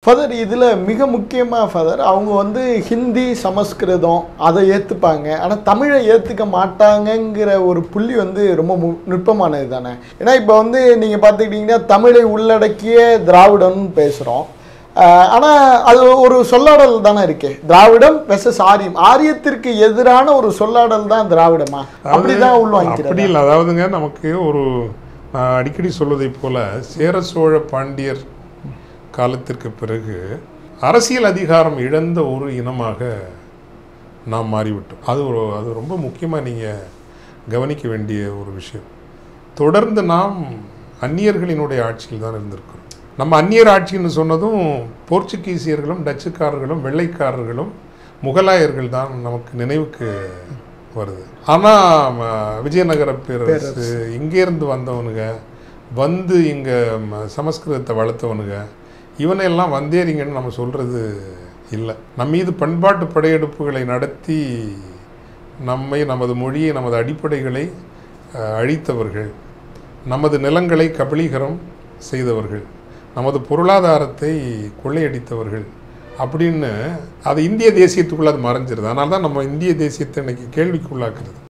Father இதில் மிக முக்கியமாக ஃபாதர் அவங்க வந்து ஹிந்தி சமஸ்கிருதம் அதை ஏற்றுப்பாங்க, ஆனால் தமிழை ஏற்றுக்க மாட்டாங்கங்கிற ஒரு புள்ளி வந்து ரொம்ப நுட்பமானது தானே. ஏன்னா இப்போ வந்து நீங்கள் பார்த்துக்கிட்டிங்கன்னா தமிழை உள்ளடக்கிய திராவிடம்னு பேசுகிறோம், ஆனால் அது ஒரு சொல்லாடல் தானே இருக்கு. திராவிடம் வெர்சஸ் ஆரியம், ஆரியத்திற்கு எதிரான ஒரு சொல்லாடல் தான் திராவிடமா, அப்படிதான் உள்வாங்கிக்கிறது. அப்படி இல்லை. அதாவதுங்க நமக்கு ஒரு நான் அடிக்கடி சொல்வதை போல சேர சோழ பாண்டியர் காலத்திற்கு பிறகு அரசியல் அதிகாரம் இழந்த ஒரு இனமாக நாம் மாறிவிட்டோம். அது ரொம்ப முக்கியமாக நீங்கள் கவனிக்க வேண்டிய ஒரு விஷயம். தொடர்ந்து நாம் அந்நியர்களினுடைய ஆட்சியில் தான் இருந்திருக்கிறோம். நம்ம அந்நியர் ஆட்சின்னு சொன்னதும் போர்ச்சுகீசியர்களும் டச்சுக்காரர்களும் வெள்ளைக்காரர்களும் முகலாயர்கள் தான் நமக்கு நினைவுக்கு வருது. ஆனால் விஜயநகர பேரரசு இங்கேருந்து வந்தவனுங்க வந்து இங்கே சமஸ்கிருதத்தை வளர்த்தவனுங்க இவனையெல்லாம் வந்தேறிங்கன்னு நம்ம சொல்கிறது இல்லை. நம்ம மீது பண்பாட்டு படையெடுப்புகளை நடத்தி நம்மை, நமது மொழியை, நமது அடிப்படைகளை அழித்தவர்கள், நமது நிலங்களை கபளீகரம் செய்தவர்கள், நமது பொருளாதாரத்தை கொள்ளையடித்தவர்கள் அப்படின்னு அது இந்திய தேசியத்துக்குள்ளே அது மறைஞ்சிருது. அதனால தான் நம்ம இந்திய தேசியத்தை இன்னைக்கு கேள்விக்குள்ளாக்குறது.